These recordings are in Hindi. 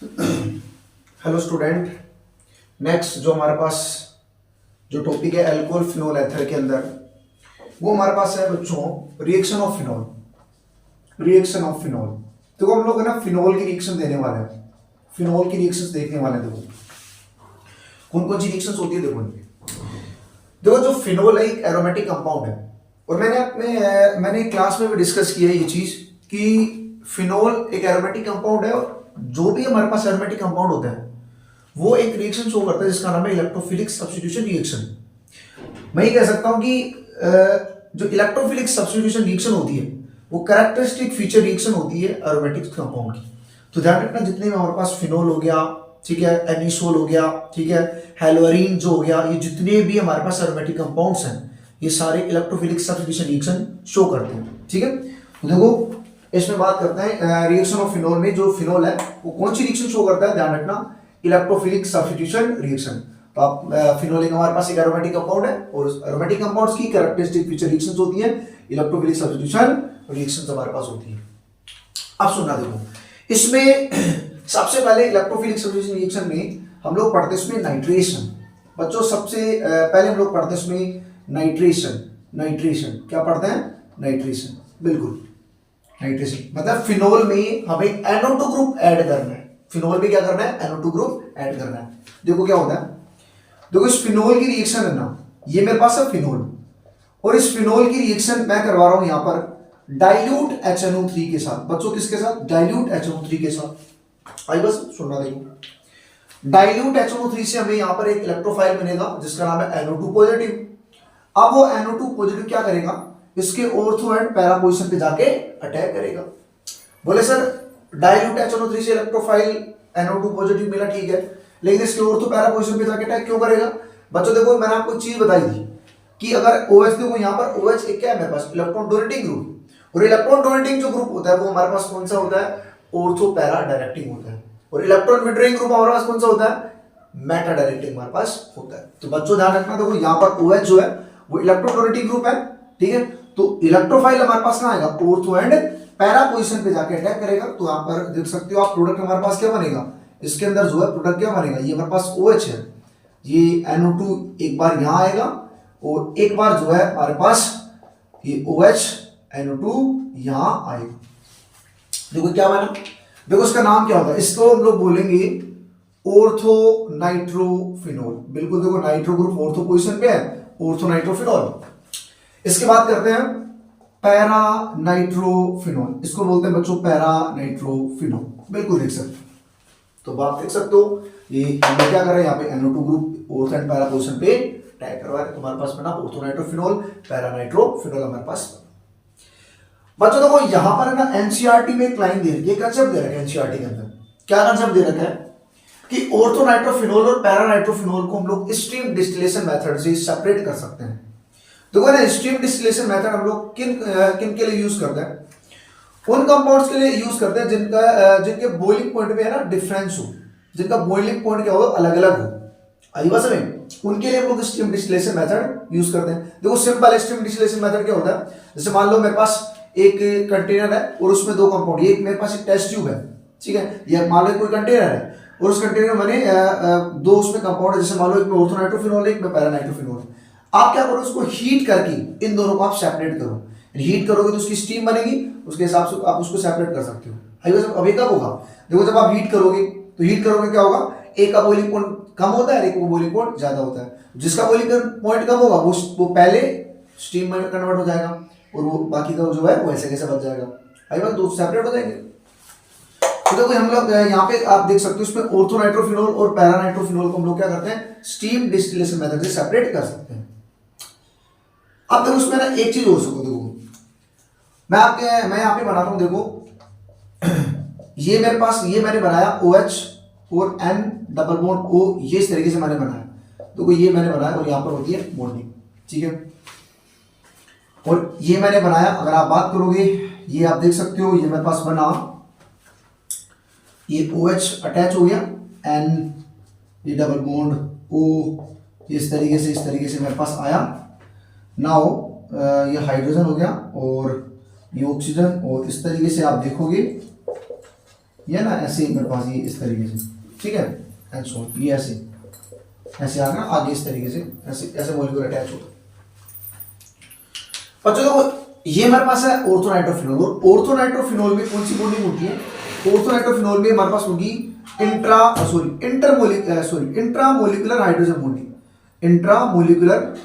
Hello student. नेक्स्ट जो हमारे पास जो टॉपिक है अल्कोहल फिनोल एथर के अंदर, वो हमारे पास है बच्चों reaction of phenol. Reaction of phenol, तो हम लोग है ना फिनोल की रिएक्शन देने वाले हैं, फिनोल की रिएक्शंस देखने वाले हैं। देखो कौन कौन सी रिएक्शंस होती है। देखो जो फिनोल है एक एरोमेटिक कंपाउंड है, और मैंने क्लास में भी डिस्कस किया है ये चीज कि फिनोल एक एरोमेटिक कंपाउंड है, और जो भी हमारे पास एरोमेटिक कंपाउंड होता है वो एक रिएक्शन शो करता है जिसका नाम है इलेक्ट्रोफिलिक सब्स्टिट्यूशन रिएक्शन। मैं ये कह सकता हूं कि जो इलेक्ट्रोफिलिक सब्स्टिट्यूशन रिएक्शन होती है वो कैरेक्टरिस्टिक फीचर रिएक्शन होती है एरोमेटिक कंपाउंड की। तो ध्यान रखना, जितने में हमारे पास फिनोल हो गया, ठीक है, एनिसोल हो गया, ठीक है, हेलोरीन जो हो गया, ये जितने भी हमारे पास एरोमेटिक कंपाउंड्स हैं ये सारे इलेक्ट्रोफिलिक सब्स्टिट्यूशन रिएक्शन शो करते हैं। ठीक है, तो देखो इसमें बात करते हैं रिएक्शन ऑफ फिनोल में। जो फिनोल है वो कौन सी रिएक्शन शो करता है, ध्यान रखना, इलेक्ट्रोफिलिक सब्स्टिट्यूशन रिएक्शन। तो आप फिनोल एक हमारे पास एक एरोमेटिक कंपाउंड है, और उस एरोमेटिक कंपाउंड्स की कैरेक्टरिस्टिक फीचर रिएक्शंस होती हैं इलेक्ट्रोफिलिक सब्स्टिट्यूशन रिएक्शंस हमारे पास होती है। अब सुनना, देखो इसमें सबसे पहले इलेक्ट्रोफिलिक सब्स्टिट्यूशन रिएक्शन में हम लोग पढ़ते हैं इसमें नाइट्रेशन। बच्चों सबसे पहले हम लोग पढ़ते हैं इसमें नाइट्रेशन। नाइट्रेशन क्या पढ़ते हैं? नाइट्रेशन, बिल्कुल नाइट्रेशन मतलब फिनोल में हमें NO2 ग्रुप ऐड करना है। फिनोल में क्या करना है? NO2 ग्रुप ऐड करना है। देखो क्या होता है, देखो इस फिनोल की रिएक्शन है ना, ये मेरे पास है फिनोल, और इस फिनोल की रिएक्शन मैं करवा रहा हूं यहां पर डाइल्यूट HNO3 के साथ। बच्चों किसके साथ? डाइल्यूट HNO3 के साथ। आई बस सुनना, देखो डाइल्यूट HNO3 से हमें यहां पर एक इलेक्ट्रोफाइल बनेगा जिसका नाम है NO2 पॉजिटिव। अब वो NO2 पॉजिटिव क्या करेगा, इसके ऑर्थो एंड पैरा पोजीशन पे जाके अटैक करेगा। बोले सर डाइल्यूट HNO3 से इलेक्ट्रोफाइल NO2 पॉजिटिव मिला, ठीक है, लेकिन इसके ऑर्थो पैरा पोजीशन पे जाके अटैक क्यों करेगा? बच्चों देखो मैंने आपको एक चीज बताई थी कि अगर OH, देखो यहाँ पर OH एक क्या है मेरे पास, इलेक्ट्रॉन डोनेटिंग ग्रुप, और इलेक्ट्रॉन डोनेटिंग जो ग्रुप होता है वो हमारे पास कौन सा होता है? ऑर्थो पैरा डायरेक्टिंग होता है। और इलेक्ट्रॉन विड्रॉइंग ग्रुप हमारे पास कौन सा होता है? मेटा डायरेक्टिंग हमारे पास होता है। तो बच्चों ध्यान रखना, देखो यहाँ पर OH जो है वो इलेक्ट्रॉन डोनेटिंग ग्रुप है, ठीक है, तो इलेक्ट्रोफाइल हमारे पास कहां आएगा? ऑर्थो एंड पैरा पोजीशन पे जाके अटैक करेगा। तो यहां पर देख सकते हो आप प्रोडक्ट हमारे पास क्या बनेगा, इसके अंदर जो है प्रोडक्ट क्या बनेगा, ये हमारे पास OH है, ये NO2 एक बार यहां आएगा, और एक बार जो है हमारे पास ये OH NO2 यहां आएगा। देखो क्या बना, देखो इसका नाम क्या होता है, इसको हम लोग बोलेंगे ऑर्थो नाइट्रोफिनोल। बिल्कुल, देखो नाइट्रो ग्रुप ऑर्थो पोजीशन पे है, ऑर्थो नाइट्रोफिनोल। इसके बाद करते हैं पैरा नाइट्रोफिनोल, इसको बोलते हैं बच्चों पैरा नाइट्रोफिनोल। बिल्कुल देख सकते हो, तो आप देख सकते हो ये हम क्या कर रहे हैं, यहाँ पे NO2 group ortho and para position पे अटैक करवा रहे हैं। तुम्हारे पास बना ऑर्थो नाइट्रोफिनोल, पैरा नाइट्रोफिनोल हमारे पास। बच्चों देखो यहां पर है ना एनसीईआरटी में एक लाइन दे रखी है, कंसेप्ट दे रखा है एनसीईआरटी के अंदर। क्या कंसेप्ट दे रखा है कि ऑर्थो नाइट्रोफिनोल और पैरा नाइट्रोफिनोल को हम लोग स्ट्रीम डिस्टिलेशन मेथड से सेपरेट कर सकते हैं। देखो ना स्ट्रीम डिस्टिलेशन मेथड हम लोग किन किन के लिए यूज करते हैं? उन कंपाउंड्स के लिए यूज करते हैं जिनके बॉइलिंग पॉइंट में है ना डिफरेंस हो, जिनका बॉइलिंग पॉइंट क्या होगा, अलग अलग हो। आई बात समझ? उनके लिए हम लोग स्ट्रीम डिस्टिलेशन मेथड यूज करते हैं। देखो सिंपल स्ट्रीम डिस्टिलेशन मेथड क्या होता है, जैसे मान लो मेरे पास एक कंटेनर है और उसमें दो कंपाउंड, एक मेरे पास एक टेस्ट ट्यूब है, ठीक है, या मान लो कोई कंटेनर है और उस कंटेनर में बने दो उसमें कंपाउंड है, जैसे मान लो एक में ऑर्थो नाइट्रोफिनोल है, एक में पैरा नाइट्रोफिनोल। आप क्या करो, उसको हीट करके इन दोनों को आप सेपरेट करो। हीट करोगे तो उसकी स्टीम बनेगी, उसके हिसाब से आप उसको सेपरेट कर सकते हो। अभी कब होगा, देखो जब आप हीट करोगे तो हीट करोगे क्या होगा, एक का बॉइलिंग पॉइंट कम होता है, एक का बॉइलिंग पॉइंट ज्यादा होता है। जिसका बॉइलिंग पॉइंट कम होगा वो पहले स्टीम में कन्वर्ट हो जाएगा, और वो बाकी का जो है वो ऐसे कैसे बच जाएगा। आई बात, दो सेपरेट हो जाएंगे। तो देखो हम लोग यहाँ पे आप देख सकते हो इसमें ऑर्थो नाइट्रोफिनोल और पैरा नाइट्रोफिनोल को हम लोग क्या करते हैं, स्टीम डिस्टिलेशन मेथड से सेपरेट कर सकते हैं। अब देखो उसमें ना एक चीज हो सको, देखो मैं यहाँ पे बना रहा हूं, देखो ये मेरे पास ये मैंने बनाया OH और N डबल बॉन्ड O, ये इस तरीके से मैंने बनाया। देखो ये मैंने बनाया और यहाँ पर होती है बॉन्डिंग, ठीक है, और ये मैंने बनाया। अगर आप बात करोगे ये आप देख सकते हो, ये मेरे पास बना, ये OH अटैच हो गया, N ये डबल बॉन्ड O इस तरीके से मेरे पास आया। नाउ ये हाइड्रोजन हो गया और ये ऑक्सीजन, और इस तरीके से आप देखोगे ये ना ऐसे मेरे पास ये इस तरीके से, ठीक है, एंड सो ये ऐसे ऐसे आ गया आगे इस तरीके से, ऐसे ऐसे मॉलिक्यूल अटैच होता है। बच्चों देखो ये हमारे पास है ऑर्थोनाइट्रोफिनॉल, और ऑर्थोनाइट्रोफिनॉल में कौन सी बॉन्डिंग होती है? ऑर्थोनाइट्रोफिनॉल में हमारे पास होगी intramolecular hydrogen bonding, intramolecular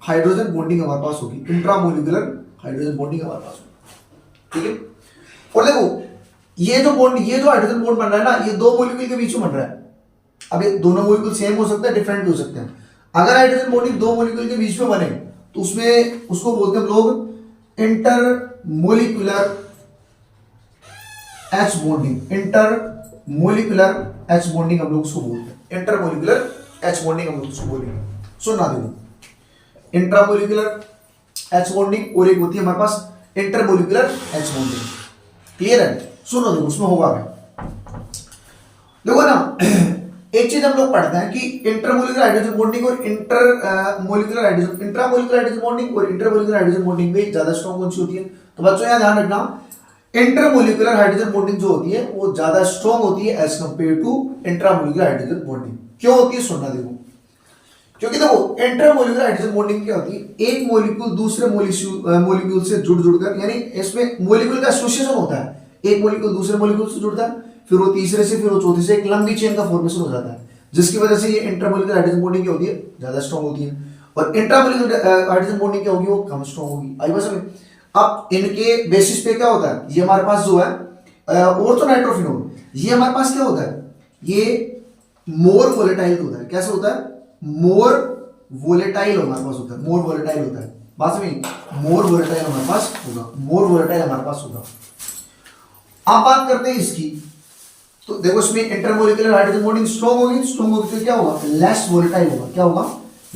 hydrogen bonding हमारे पास होगी, इंट्रामोलिकुलर हाइड्रोजन बॉन्डिंग हमारे पास होगी, ठीक है। और देखो ये जो हाइड्रोजन बॉन्ड बन रहा है ना, ये दो मॉलिक्यूल के बीच में बन रहा है। अब ये दोनों मॉलिक्यूल सेम हो सकते हैं, डिफरेंट भी हो सकते हैं। अगर हाइड्रोजन बॉन्डिंग दो मॉलिक्यूल के बीच में बने तो उसमें उसको बोलते हैं हम लोग intermolecular H bonding, intermolecular H bonding हम लोग उसको बोलते हैं, इंटरमोलिकुलर एच बॉन्डिंग हम लोग उसको बोलेंगे। सुनना देखो, इंट्रामोलिकुलर एच बॉन्डिंग और एक होती है हमारे पास इंटरमोलिकुलर एच बॉन्डिंग। क्लियर है? सुनो देखो उसमें होगा क्या, देखो ना एक चीज हम लोग पढ़ते हैं कि इंटरमोलिकुलर हाइड्रोजन बॉन्डिंग और इंट्रामोलिकुलर हाइड्रोजन बॉन्डिंग और इंटरमोलिकुलर हाइड्रोजन बॉन्डिंग में ज्यादा स्ट्रॉन्ग कौन सी होती है? तो बच्चों यहां ध्यान रखना, इंटरमोलिकुलर हाइड्रोजन बॉन्डिंग जो होती है वो ज्यादा स्ट्रॉन्ग होती है as compare to intramolecular hydrogen bonding. क्यों होती है? सुनना देखो, क्योंकि देखो इंटरमोलिकुलर हाइड्रोजन बॉन्डिंग क्या होती है, एक मॉलिक्यूल दूसरे मॉलिक्यूल से जुड़कर, यानी इसमें मॉलिक्यूल का एसोसिएशन होता है, एक मॉलिक्यूल दूसरे मॉलिक्यूल से जुड़ता है, फिर वो तीसरे से, फिर वो चौथे से, एक लंबी चेन का फॉर्मेशन हो जाता है, जिसकी वजह से ये इंटरमोलिकुलर हाइड्रोजन बॉन्डिंग क्या होती है? ज्यादा स्ट्रॉन्ग होती है। और इंट्रामोलिकुलर हाइड्रोजन बॉन्डिंग क्या होगी? वो कम स्ट्रॉन्ग होगी। आई बात समझ? अब इनके बेसिस पे क्या होता है, ये हमारे पास जो है ऑर्थोनाइट्रोफिनॉल, ये हमारे पास क्या होता है, ये मोर वोलेटाइल होता है। कैसे होता है? मोर वोलेटाइल हमारे पास होता है, मोर वोलेटाइल होता है। बात समझ? मोर वोलेटाइल हमारे पास होगा, मोर वोलेटाइल हमारे पास होगा। आप बात करते हैं इसकी, तो देखो इसमें इंटरमोलिकुलर हाइड्रोजन बॉन्डिंग स्ट्रॉन्ग होगी तो क्या होगा? लेस वोलेटाइल होगा। क्या होगा?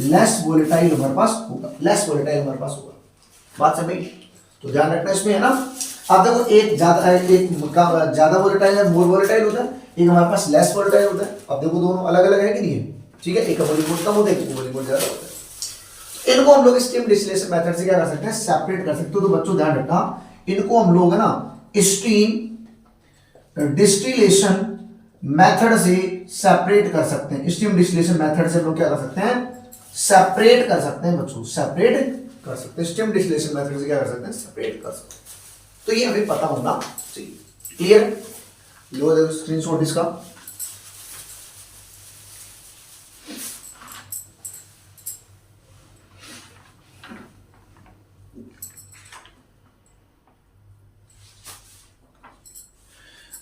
लेस वोलेटाइल हमारे पास होगा, लेस वोलेटाइल हमारे पास होगा। बात समझ? तो ध्यान रखना इसमें, है ना। अब देखो एक ज्यादा वोलेटाइल है, मोर वोलेटाइल होता है, एक हमारे पास लेस वोलेटाइल होता है। अब देखो दोनों अलग अलग है कि नहीं है? ठीक है, एक का मॉलिक्यूल कम होता है, एक का मॉलिक्यूल ज्यादा होता है। इनको हम लोग स्टीम डिस्टिलेशन मेथड से क्या कर सकते हैं? सेपरेट कर सकते हो। तो बच्चों ध्यान रखना, इनको हम लोग है ना स्टीम डिस्टिलेशन मेथड से सेपरेट कर सकते हैं। स्टीम डिस्टिलेशन मेथड से हम लोग क्या कर सकते हैं? सेपरेट कर सकते हैं बच्चों, सेपरेट कर सकते हैं। स्टीम डिस्टिलेशन मेथड से क्या कर सकते हैं? सेपरेट कर सकते हैं। तो ये हमें पता होना चाहिए। क्लियर? लो देखो स्क्रीनशॉट इसका।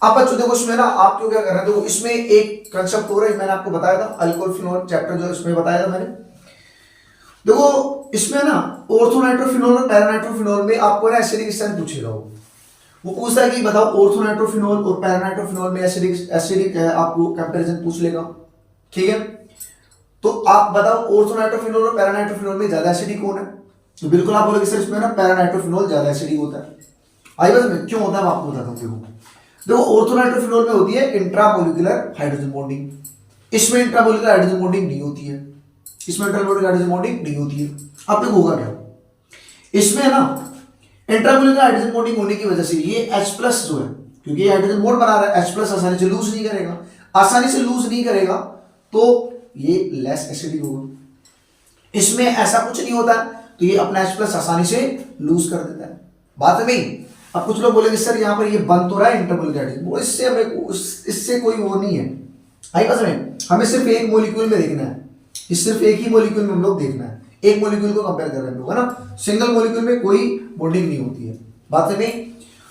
अब बच्चों देखो इसमें ना आप क्यों क्या कर रहे हैं, देखो इसमें एक कंसेप्ट हो रहा है, मैंने आपको बताया था अल्कोहल फिनोल चैप्टर जो इसमें बताया था मैंने। देखो इसमें ना ऑर्थोनाइट्रोफिनॉल और पैरानाइट्रोफिनॉल में आपको ना एसिडिक स्ट्रेंथ पूछेगा, वो पूछता है कि बताओ ऑर्थोनाइट्रोफिनॉल और पैरानाइट्रोफिनॉल में एसिडिक आपको कंपैरिजन पूछ लेगा। ठीक है, तो आप बताओ ऑर्थोनाइट्रोफिनॉल और पैरानाइट्रोफिनॉल में ज्यादा एसिडिक कौन है? तो बिल्कुल आप बोलोगे सर इसमें ना पैरानाइट्रोफिनॉल ज्यादा एसिडिक होता है। आई बस में क्यों होता है मैं आपको बताता हूँ। देखो ऑर्थोनाइट्रोफिनॉल में होती है इंट्रामोलिकुलर हाइड्रोजन बॉन्डिंग, इसमें इंट्रामोलिकुलर हाइड्रोजन बॉन्डिंग नहीं होती है, इसमें इंट्रामोलिकुलर हाइड्रोजन बॉन्डिंग नहीं होती है। अब देखो होगा क्या, इसमें ना इंट्रामोलिकुलर हाइड्रोजन बॉन्डिंग होने की वजह से ये H+ जो है, क्योंकि ये हाइड्रोजन बॉन्ड बना रहा है, H+ आसानी से लूज नहीं करेगा, आसानी से लूज नहीं करेगा तो ये लेस एसिडिक होगा। इसमें ऐसा कुछ नहीं होता तो ये अपना H+ आसानी से लूज कर देता है। बात है भाई। अब कुछ लोग बोलेंगे सर यहाँ पर ये बन तो रहा है इंटरमोलिकुलर हाइड्रोजन, वो इससे हमें इससे कोई वो नहीं है। आई बस हमें सिर्फ एक मॉलिक्यूल में देखना है, इस सिर्फ एक ही मॉलिक्यूल में हम लोग देखना है, एक मॉलिक्यूल को कंपेयर कर रहे हैं हम लोग, है ना। सिंगल मॉलिक्यूल में कोई बॉन्डिंग नहीं होती है। बात है नहीं।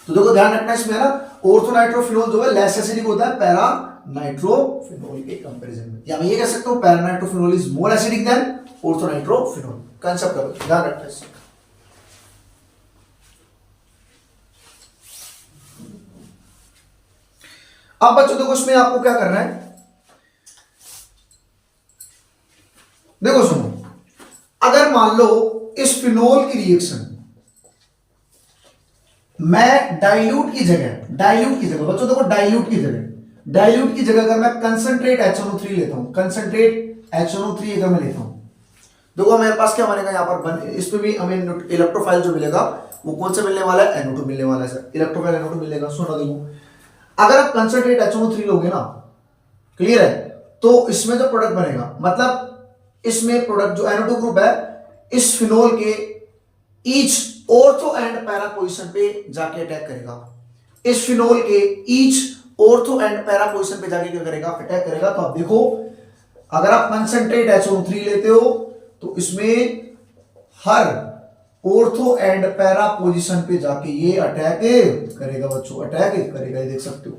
तो देखो ध्यान रखना इसमें ना ऑर्थोनाइट्रोफिनॉल जो है लेस एसिडिक होता है पैरानाइट्रोफिनॉल के कंपैरिजन में, या मैं ये कह सकता हूं paranitrophenol is more acidic then orthonitrophenol. Concept का ध्यान रखना इसमें। अब बच्चों देखो इसमें आपको क्या करना है, देखो सुनो, अगर मान लो इस फिनोल की रिएक्शन मैं डाइल्यूट की जगह बच्चों देखो डाइल्यूट की जगह अगर मैं कंसंट्रेट HNO3 लेता हूं, कंसंट्रेट HNO3 अगर मैं लेता हूं, देखो मेरे पास क्या बनेगा यहाँ पर, इस पे भी हमें इलेक्ट्रोफाइल जो मिलेगा वो कौन सा मिलने वाला है? NO2 मिलने वाला है सर, इलेक्ट्रोफाइल NO2 मिलेगा। सुनो देखो अगर आप कंसंट्रेट HNO3 लोगे ना, क्लियर है, तो इसमें जो प्रोडक्ट बनेगा, मतलब इसमें प्रोडक्ट जो NO2 ग्रुप है इस फिनोल के each ortho and para position पे जाके अटैक करेगा, इस फिनोल के each ortho and para position पे जाके क्या करेगा, अटैक करेगा। तो आप देखो, अगर आप कंसंट्रेट HNO3 लेते हो तो इसमें हर ऑर्थो एंड पैरा पोजीशन पे जाके ये अटैक करेगा बच्चों, अटैक करेगा, ये देख सकते हो।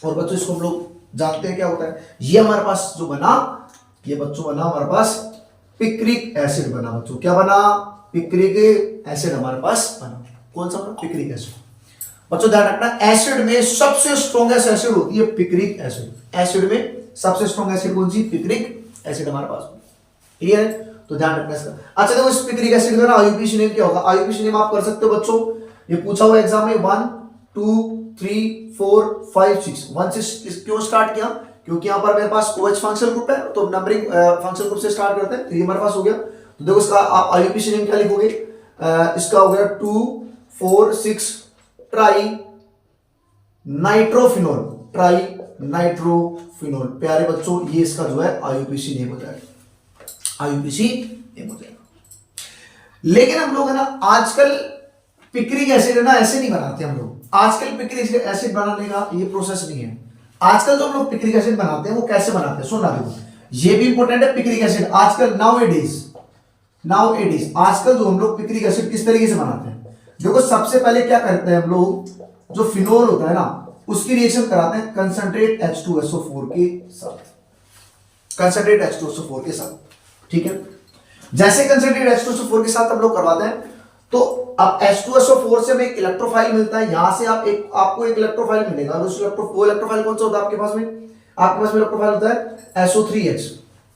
और बच्चों इसको हम लोग जानते हैं क्या होता है, ये हमारे पास जो बना, ये बच्चों बना हमारे पास पिक्रिक एसिड बना बच्चों, क्या बना, पिक्रिक एसिड हमारे पास बना। कौन सा बना, पिक्रिक एसिड। बच्चों ध्यान रखना, एसिड में सबसे स्ट्रॉन्गेस्ट एसिड होती है पिक्रिक एसिड, एसिड में सबसे स्ट्रॉन्ग एसिड कौन सी, पिक्रिक एसिड हमारे पास। क्लियर है, तो ध्यान रखना इसका। अच्छा देखो, इस पिक्रिक एसिड का ना आईयूपीएसी नेम क्या होगा, आईयूपीएसी नेम आप कर सकते हो बच्चों, ये पूछा हुआ एग्जाम में 1 2 3 4 5 6, 1 से क्यों स्टार्ट किया, क्योंकि यहाँ पर मेरे पास OH फंक्शनल ग्रुप है, तो नंबरिंग फंक्शनल ग्रुप से स्टार्ट करते हैं, तो ये हमारे पास हो गया। तो देखो इसका आप आईयूपीएसी नेम क्या लिखोगे, इसका हो गया 2 4 6 ट्राई नाइट्रोफिनोल, ट्राई नाइट्रोफिनोल। प्यारे बच्चों ये इसका जो है आईयूपीएसी नेम हो जाएगा, आईयूपीएसी नेम हो जाएगा। लेकिन हम लोग है ना आजकल पिक्रिक एसिड है ना ऐसे नहीं बनाते हम लोग, आजकल पिक्रिक एसिड बनाने का ये प्रोसेस नहीं है। आजकल जो हम लोग पिक्रिक एसिड बनाते हैं वो कैसे बनाते हैं, सुनना देखो, ये भी इंपॉर्टेंट है। पिक्रिक एसिड आजकल नाउ एडीज आजकल जो हम लोग पिक्रिक एसिड किस तरीके से बनाते हैं, देखो सबसे पहले क्या करते हैं हम लोग, जो फिनोल होता है ना उसकी रिएक्शन कराते हैं कंसंट्रेट H2SO4 के साथ, कंसंट्रेट H2SO4 के साथ, ठीक है। जैसे कंसंट्रेट H2SO4 के साथ हम लोग करवाते हैं, तो अब H2SO4 से हमें एक इलेक्ट्रोफाइल मिलता है, यहां से आपको एक इलेक्ट्रोफाइल मिलेगा, और उस वो इलेक्ट्रोफाइल कौन सा होता है आपके पास में, इलेक्ट्रोफाइल होता है SO3H,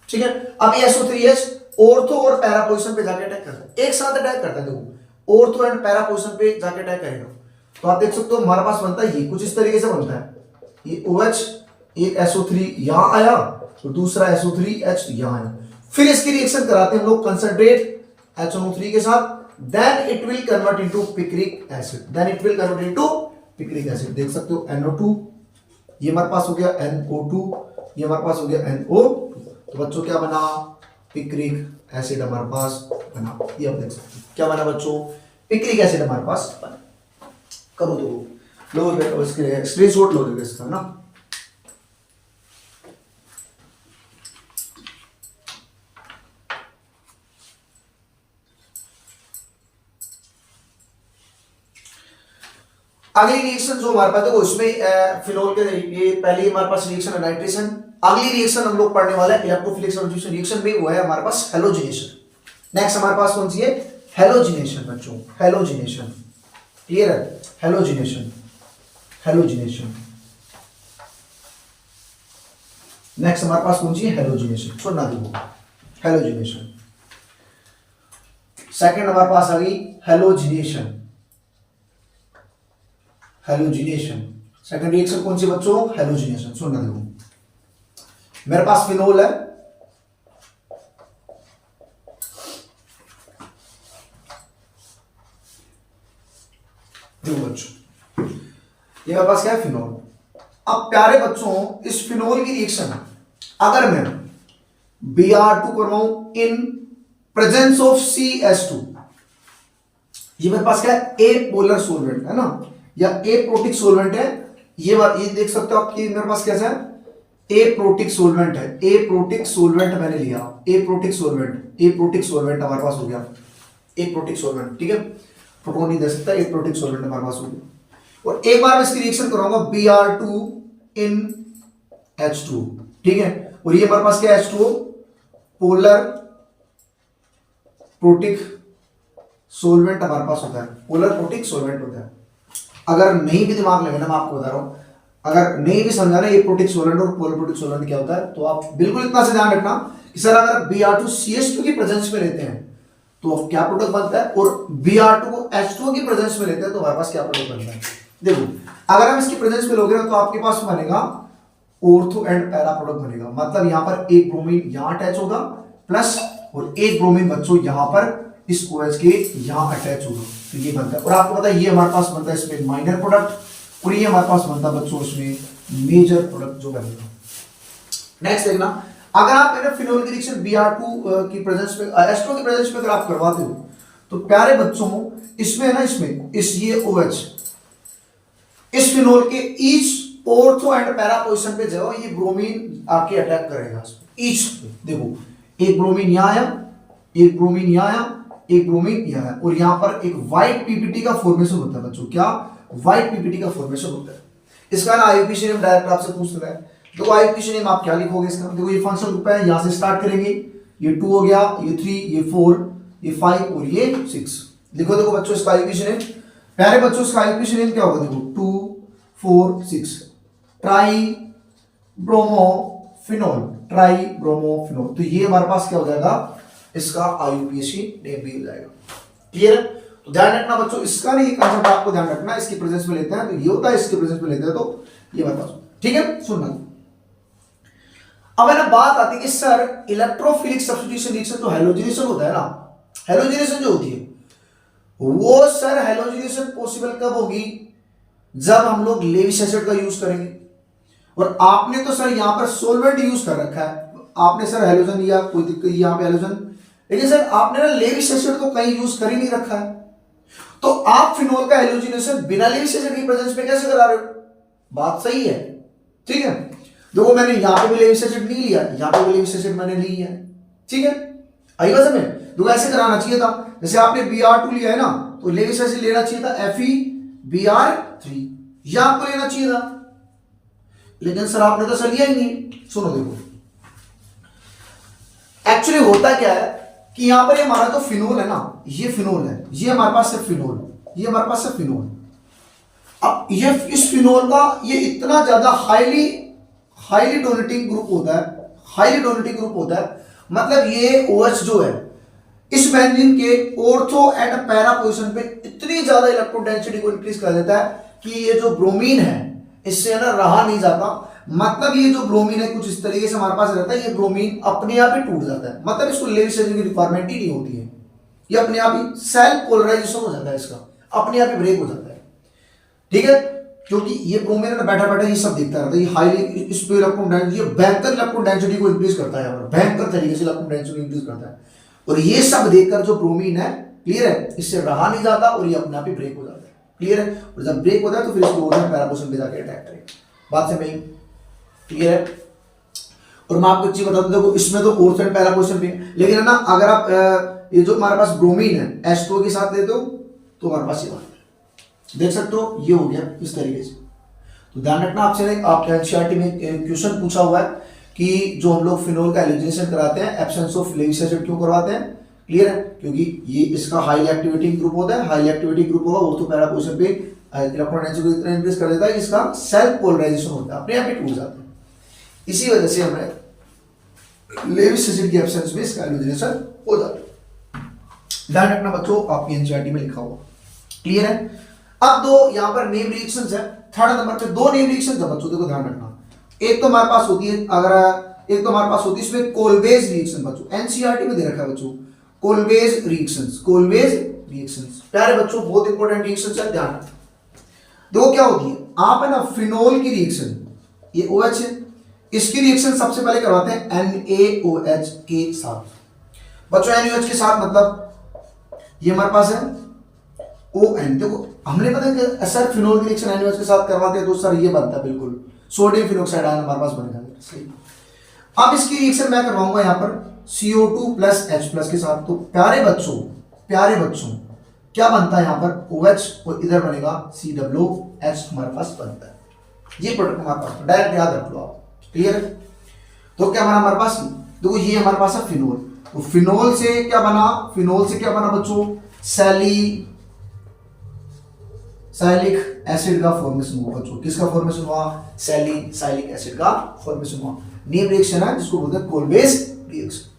ठीक है। अब ये SO3H ऑर्थो और पैरा पोजीशन पे जाके अटैक करता है, एक साथ अटैक करता है, देखो ऑर्थो एंड पैरा पोजीशन पे जाके अटैक करेगा। तो आप देख सकते हो हमारे पास बनता है ये कुछ इस तरीके से बनता है, ये OH, एक SO3 यहां आया, तो दूसरा SO3H यहां आया, फिर इसकी रिएक्शन कराते हैं हम लोग कंसंट्रेट HNO3 के साथ, then it will convert into picric acid, देख सकते हो NO2, ये हमारे पास हो गया NO2, ये हमारे पास हो गया NO2, तो बच्चों क्या बना, पिक्रिक एसिड हमारे पास बना, ये आप देख सकते हो क्या बना बच्चों, पिक्रिक एसिड हमारे पास बना। करो दो लो इसके स्क्रीनशॉट लो देखो इसका ना। अगली रिएक्शन जो हमारे पास देखो इसमें फिनोल के ये पहले हमारे पास रिएक्शन है नाइट्रेशन, अगली रिएक्शन हम लोग पढ़ने वाला है इलेक्ट्रोफिलिक सब्स्टिट्यूशन रिएक्शन में, वो है हमारे पास हैलोजिनेशन। नेक्स्ट हमारे पास कौन सी है, हैलोजिनेशन बच्चों, हैलोजिनेशन, क्लियर है, हैलोजिनेशन, हैलोजिनेशन। नेक्स्ट हमारे पास कौन सी है, हैलोजिनेशन, सुनना देखो, हैलोजिनेशन। सेकंड हमारे पास आ गई हैलोजिनेशन, हैलोजिनेशन, सेकंड रिएक्शन कौन सी बच्चों, हैलोजिनेशन। सुनना देखो, मेरे पास फिनोल है, देखो बच्चों ये मेरे पास क्या है, फिनोल। अब प्यारे बच्चों इस फिनोल की रिएक्शन अगर मैं Br2 करवाऊं in presence of CH2, ये मेरे पास क्या है, ए पोलर सोलवेंट है ना, या ए प्रोटिक सोलवेंट है, ये देख सकते हो आपकी मेरे पास कैसा है, ए प्रोटिक सोलवेंट है, ए प्रोटिक सोलवेंट मैंने लिया, ए प्रोटिक सोलवेंट हमारे पास हो गया, ए प्रोटिक सोलवेंट, ठीक है, प्रोटोन नहीं दे सकता, ए प्रोटिक सोलवेंट हमारे पास हो गया। और एक बार मैं इसकी रिएक्शन कराऊंगा Br2 इन H2, ठीक है, और ये हमारे पास क्या है, H2O पोलर प्रोटिक सोलवेंट हमारे पास होता है, पोलर प्रोटिक सोलवेंट होता है। अगर नहीं भी दिमाग लगे ना, मैं आपको बता रहा हूं, अगर नहीं भी समझा ना ये प्रोटिक सोलवेंट और पोलर प्रोटिक सोलवेंट क्या होता है, तो आप बिल्कुल इतना से ध्यान रखना कि सर अगर Br2CH2 की प्रेजेंस में लेते हैं तो क्या प्रोडक्ट बनता है, और Br2 को H2O की प्रेजेंस में लेते हैं तो हमारे पास क्या प्रोडक्ट बनता है। देखो अगर हम इसकी प्रेजेंस में लोगे ना तो आपके पास बनेगा ऑर्थो एंड पैरा प्रोडक्ट बनेगा, मतलब यहां पर एक ब्रोमीन यहां अटैच होगा प्लस, और एक ब्रोमीन बच्चों यहां पर इस OH के यहां अटैच होगा, तो ये बनता है। और आपको पता है ये हमारे पास बनता है इसमें माइनर प्रोडक्ट, और ये हमारे पास बनता बच्चों इसमें मेजर प्रोडक्ट जो बनेगा। नेक्स्ट देखना, अगर आप मेरे फिनोल की रिएक्शन Br2 की प्रेजेंस में H2 की प्रेजेंस में अगर आप करवाते हो तो प्यारे बच्चों इसमें ना इसमें इस ये OH इस फिनोल के each ortho and para position पे जाओ, ये ब्रोमीन आके अटैक करेगा ईच। देखो एक ब्रोमीन यहाँ आया, एक ब्रोमीन यहाँ आया, एक ब्रोमीन यहाँ आया, और यहाँ पर एक व्हाइट पीपीटी का फॉर्मेशन होता है बच्चों। क्या व्हाइट पीपीटी का फॉर्मेशन होता है। इसका ना आईयूपीएसी नेम डायरेक्ट आपसे पूछ रहा है, तो आईयूपीएसी नेम आप क्या लिखोगे इसका? देखो ये फंक्शनल ग्रुप है, यहाँ से स्टार्ट करेंगे, ये 2 हो गया, ये 3, ये 4, ये 5 और ये 6। लिखो देखो बच्चों इसका आईयूपीएसी नेम। प्यारे बच्चों इसका आईयूपीएसी नेम क्या होगा? देखो 2, 4, 6 ट्राई ब्रोमोफिनोल, ट्राई ब्रोमोफिनोल। तो ये हमारे पास क्या हो जाएगा? इसका आईयूपीएसी नेम भी हो जाएगा। क्लियर है? तो ध्यान रखना बच्चों, इसका नहीं ये कंसेप्ट आपको ध्यान रखना, इसकी प्रेजेंस में लेते हैं तो ये होता है, इसकी प्रेजेंस में लेते हैं तो ये बता दो। ठीक है, सुनना। अब है ना बात आती है कि सर इलेक्ट्रोफिलिक सब्स्टिट्यूशन रिएक्शन जो हैलोजिनेशन होता है ना, हैलोजिनेशन जो होती है वो सर हैलोजिनेशन पॉसिबल कब होगी? जब हम लोग लेविस एसिड का यूज करेंगे। और आपने तो सर यहां पर सोलवेंट यूज कर रखा है, आपने सर हैलोजन लिया, कोई दिक्कत यहां पे हैलोजन, लेकिन सर आपने ना लेविस एसिड तो कहीं यूज कर ही नहीं रखा है, तो आप फिनोल का हैलोजिनेशन बिना लेविस एसिड की प्रेजेंस में कैसे करा रहे हो? बात सही है, ठीक है। देखो मैंने यहां पे भी लेविस एसिड नहीं लिया, यहां पे भी लेविस एसिड मैंने ली है, ठीक है, आई बात समझ? देखो ऐसे कराना चाहिए था, जैसे आपने Br2 लिया है ना, तो लेविस एसिड लेना चाहिए था FeBr3, यह आपको लेना चाहिए था, लेकिन सर आपने तो सर लिया ही नहीं। सुनो देखो, एक्चुअली होता क्या है कि यहां पर हमारा तो फिनोल है ना, ये फिनोल है, ये हमारे पास है फिनोल, ये हमारे पास है फिनोल। अब ये इस फिनोल का ये इतना ज्यादा हाईली डोनेटिंग ग्रुप होता है, हाईली डोनेटिंग ग्रुप होता है, मतलब ये OH जो है इस बेंजीन के ऑर्थो एंड पैरा पोजीशन पे इतनी ज्यादा इलेक्ट्रॉन डेंसिटी को इंक्रीज कर देता है कि ये जो ब्रोमीन है इससे ना रहा नहीं जाता। मतलब ये जो ब्रोमीन है कुछ इस तरीके से हमारे पास रहता है, ये ब्रोमीन अपने आप ही टूट जाता है, मतलब इसको लेविस एसिड की रिक्वायरमेंट ही नहीं होती है, ये अपने आप ही सेल्फ पोलराइजेशन हो जाता है, इसका अपने आप ही ब्रेक हो जाता है, ठीक है। क्योंकि ये ब्रोमीन है ना बैठा बैठा ये सब देखता रहता है, ये हाईली इस पे इलेक्ट्रॉन डेंसिटी, ये भयंकर इलेक्ट्रॉन डेंसिटी को इंक्रीज करता है, भयंकर तरीके से इलेक्ट्रॉन डेंसिटी इंक्रीज करता है, और ये सब देखकर जो ब्रोमीन है, क्लियर है, इससे रहा नहीं जाता और ये अपने आप ही ब्रेक हो जाता है, क्लियर है। और जब ब्रेक होता है तो फिर इसको ओजोन पैरा पोजीशन पे जाके अटैक करेगा। बात से नहीं क्लियर है। और मैं आपको एक चीज बता दूं, देखो इसमें तो ओजोन एंड पैरा पोजीशन पे, लेकिन है ना अगर आप ये जो हमारे पास ब्रोमीन है H2 के साथ लेते हो तो हमारे पास ये बात देख सकते हो, ये हो गया इस तरीके से। तो ध्यान रखना, आपसे आपके एनसीईआरटी में क्वेश्चन पूछा हुआ है कि जो हम लोग फिनोल का हैलोजिनेशन कराते हैं एब्सेंस ऑफ लेविस एसिड क्यों करवाते हैं? क्लियर है, क्योंकि ये इसका हाईली एक्टिवेटिंग ग्रुप होता है, हाईली एक्टिवेटिंग ग्रुप होगा ऑर्थो पैरा पोजीशन पे इलेक्ट्रॉन डेंसिटी को इतना इंक्रीज कर देता है कि इसका सेल्फ पोलराइजेशन होता है, अपने आप ही टूट जाता है। इसी वजह से हमें लेविस एसिड की एब्सेंस में इसका हैलोजिनेशन हो जाता है। ध्यान रखना बच्चों, आपकी एनसीईआरटी में लिखा हुआ, क्लियर है। अब दो यहाँ पर नेम रिएक्शंस है, थर्ड नंबर पे दो नेम रिएक्शंस है बच्चों, देखो ध्यान रखना। एक तो हमारे पास होती है एक तो हमारे पास होती है इसमें कोलवेज रिएक्शन बच्चों, एनसीईआरटी में दे रखा है बच्चों कोलवेज रिएक्शंस, कोलवेज रिएक्शंस प्यारे बच्चों बहुत इंपॉर्टेंट रिएक्शंस है, ध्यान रखना। देखो क्या होती है, आप है ना फिनोल की रिएक्शन, ये OH है, इसकी रिएक्शन सबसे पहले करवाते हैं NaOH के साथ बच्चों। NaOH के साथ मतलब ये हमारे पास है ON। देखो हमने पता है कि सर फिनोल की रिएक्शन NaOH के साथ करवाते हैं तो सर ये बनता है बिल्कुल सोडियम फिनोक्साइड आयन हमारे पास बनेगा, सही। अब इसकी रिएक्शन मैं करवाऊंगा यहाँ पर CO2 प्लस H प्लस के साथ। तो प्यारे बच्चों क्या बनता है यहाँ पर OH और इधर बनेगा COH हमारे पास बनता है, ये प्रोडक्ट हमारे पास डायरेक्ट याद रख लो आप, क्लियर है। तो क्या बना हमारे पास, देखो ये हमारे पास है फिनोल, तो फिनोल से क्या बना बच्चों सैलिक एसिड का फॉर्मेशन हुआ बच्चों। किसका फॉर्मेशन हुआ? सैलिक एसिड का फॉर्मेशन हुआ। नेम रिएक्शन है जिसको बोलते हैं कोलवेज रिएक्शन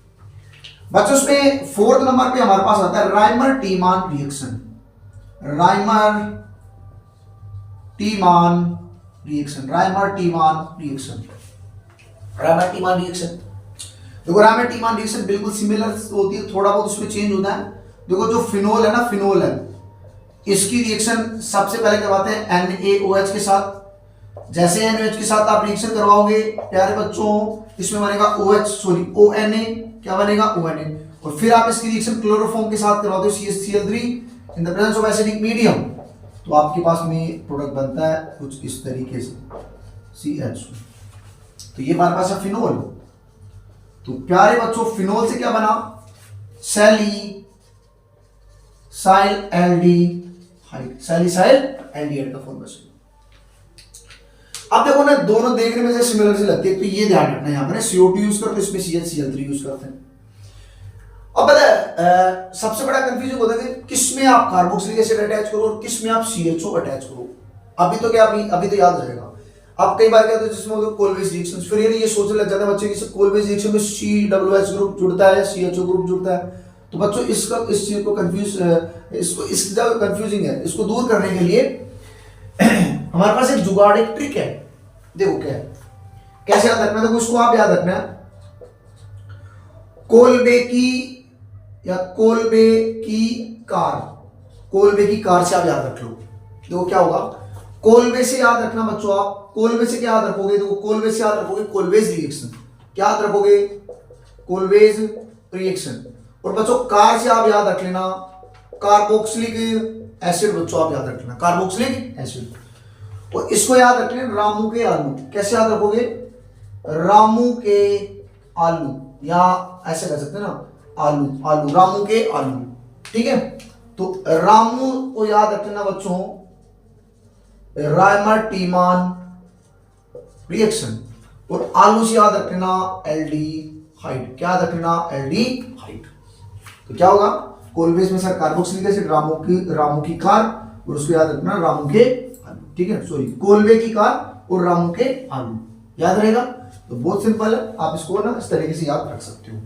बच्चों। उसमें फोर्थ नंबर पे हमारे पास आता है राइमर टीमान रिएक्शन, देखो राइमर टीमान रिएक्शन बिल्कुल सिमिलर होती है, थोड़ा बहुत उसमें चेंज होता है। देखो जो फिनोल है, इसकी रिएक्शन सबसे पहले करवाते हैं NaOH के साथ। जैसे NaOH के साथ आप रिएक्शन करवाओगे प्यारे बच्चों, इसमें बनेगा ONA, क्या बनेगा ONA। और फिर आप इसकी रिएक्शन क्लोरोफॉर्म के साथ करवाते हो CH3 in the presence of acidic medium, तो आपके पास में प्रोडक्ट बनता है कुछ इस तरीके से CH2। तो ये हमारे पास है फिनोल। तो प्यारे बच्चों फिनोल से क्या बना, सैलिसाइल एल्डिहाइड, सैलिसाइल एल्डिहाइड का फॉर्मेशन। अब देखो ना, दोनों देखने में से सिमिलर से लगती है, तो ये ध्यान रखना है यहाँ पर CO2 यूज करते हैं, इसमें CH3 यूज करते हैं। अब पता है सबसे बड़ा कंफ्यूजन होता है कि किसमें आप कार्बोक्सिलिक एसिड अटैच करो और किसमें आप CHO अटैच करो। अभी तो क्या, अभी तो याद हो जाएगा। आप कई बार कहते हो जिसमें होता है कोलवेज रिएक्शन, फिर ये सोचने लग जाता है बच्चे कि कोलवेज रिएक्शन में COOH ग्रुप जुड़ता है, CHO ग्रुप जुड़ता है। तो बच्चों इस चीज को इस जगह कंफ्यूजिंग है, इसको दूर करने के लिए हमारे पास एक जुगाड़, एक ट्रिक है। देखो क्या है, कैसे याद रखना है, देखो इसको आप याद रखना, कोलबे की कार से आप याद रख लो। देखो क्या होगा, कोलबे से याद रखना बच्चों, आप कोलबे से क्या याद रखोगे, देखो कोलबे से याद रखोगे कोलवेज रिएक्शन, क्या याद रखोगे, कोलवेज रिएक्शन। और बच्चों कार से आप याद रख लेना कार्बोक्सिलिक एसिड, बच्चों आप याद रख लेना कार्बोक्सिलिक एसिड। और इसको याद रख लेना रामू के आलू, कैसे याद रखोगे, रामू के आलू, या ऐसे कर सकते हैं ना, आलू रामू के आलू, ठीक है। तो रामू को याद रखना बच्चों रायमार्टीमान रिएक्शन, और आलू से याद रखना एल्डिहाइड, क्या याद रखना, एल्डिहाइड। तो क्या होगा, कोलवेज में सर कार्बोक्सिलिक एसिड, रामू की कार, और उसको याद रखना रामू के आलू, ठीक है, सॉरी कोलवे की कार और रामू के आलू, याद रहेगा। तो बहुत सिंपल है, आप इसको ना इस तरीके से याद रख सकते हो।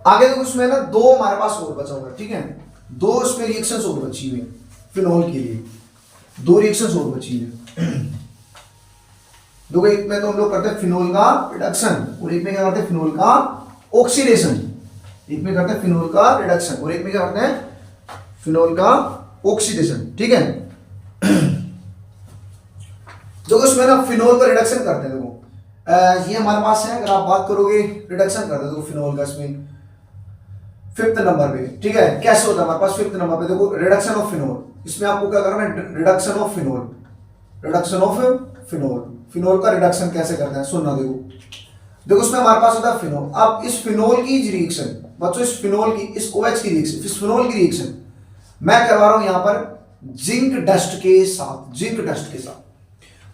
आगे देखो, उसमें ना दो हमारे पास और बचा हुआ है, ठीक है, दो इसमें रिएक्शंस और बची हुई फिनोल के लिए, दो रिएक्शंस और बची हुई। देखो एक में तो हम लोग करते हैं फिनोल का रिडक्शन, और एक में क्या करते हैं फिनोल का ऑक्सीडेशन। एक में करते हैं फिनोल का रिडक्शन और एक में क्या करते हैं फिनोल का ऑक्सीडेशन, ठीक है। जो उसमें ना फिनोल का रिडक्शन करते हैं, देखो ये हमारे पास है, अगर आप बात करोगे रिडक्शन करते हैं देखो फिनोल का, इसमें 5th नंबर पे, ठीक है। कैसे होता है हमारे पास 5th नंबर पे, देखो रिडक्शन ऑफ फिनोल, इसमें आपको क्या करना है, reduction of phenol, reduction of phenol, phenol का रिडक्शन कैसे करते हैं सुनना। देखो उसमें हमारे पास होता है फिनोल। अब इस फिनोल की रिएक्शन बच्चों, इस फिनोल की, इस OH की रिएक्शन, इस फिनोल की रिएक्शन मैं करवा रहा हूं यहां पर जिंक डस्ट के साथ, जिंक डस्ट के साथ।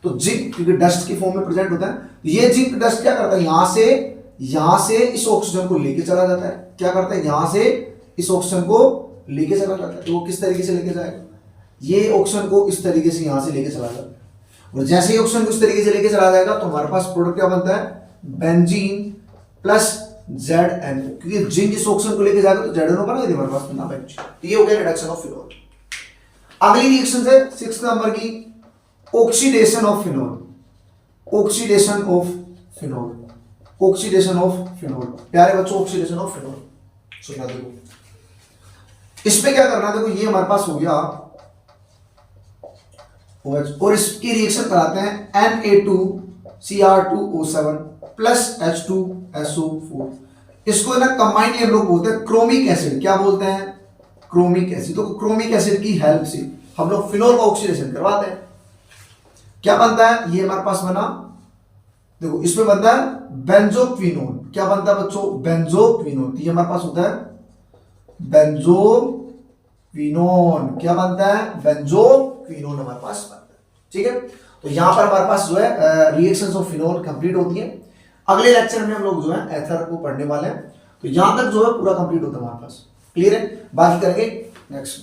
तो जिंक क्योंकि डस्ट की फॉर्म में प्रेजेंट होता है, ये जिंक डस्ट क्या करता है, यहां से इस ऑक्सीजन को लेके चला जाता है, क्या करता है, यहां से इस ऑक्सीजन को लेके चला जाता है। तो वो किस तरीके से लेके जाएगा, ये ऑक्सीजन को इस तरीके से यहां से लेके चला जाता है, और जैसे ही ऑक्सीजन को इस तरीके से लेके चला जाएगा तो हमारे पास प्रोडक्ट क्या बनता है, बेंजीन प्लस ZNO, क्योंकि जिंक इस ऑक्सीजन को लेके जाएगा तो ZNO बना देगा हमारे पास ना बेंजीन। तो ये हो गया रिडक्शन ऑफ फिनोल। अगली रिएक्शन है 6th नंबर की, oxidation of phenol, oxidation of phenol, oxidation of phenol. प्यारे बच्चों ऑक्सीडेशन ऑफ फिनोल सुनना, देखो इसमें क्या करना, देखो ये हमारे पास हो गया OH, और इसकी रिएक्शन कराते हैं Na2Cr2O7 प्लस H2SO4। इसको ना कंबाइंडली हम लोग बोलते हैं क्रोमिक एसिड, क्या बोलते हैं, क्रोमिक एसिड। तो क्रोमिक एसिड की हेल्प से हम लोग फिनोल का ऑक्सीडेशन करवाते हैं, क्या बनता है, ये हमारे पास बना, देखो इसमें बनता है बेंजोक्विनोन, क्या बनता है बच्चों, बेंजोक्विनोन। तो ये हमारे पास होता है बेंजोक्विनोन, क्या बनता है, बेंजोक्विनोन हमारे पास बनता है, ठीक है। तो यहां पर हमारे पास जो है रिएक्शंस ऑफ फिनोल कंप्लीट होती है। अगले लेक्चर में हम लोग जो है एथर को पढ़ने वाले हैं, तो यहां तक जो है पूरा कंप्लीट होता है हमारे पास, क्लियर है, बाकी करेंगे नेक्स्ट।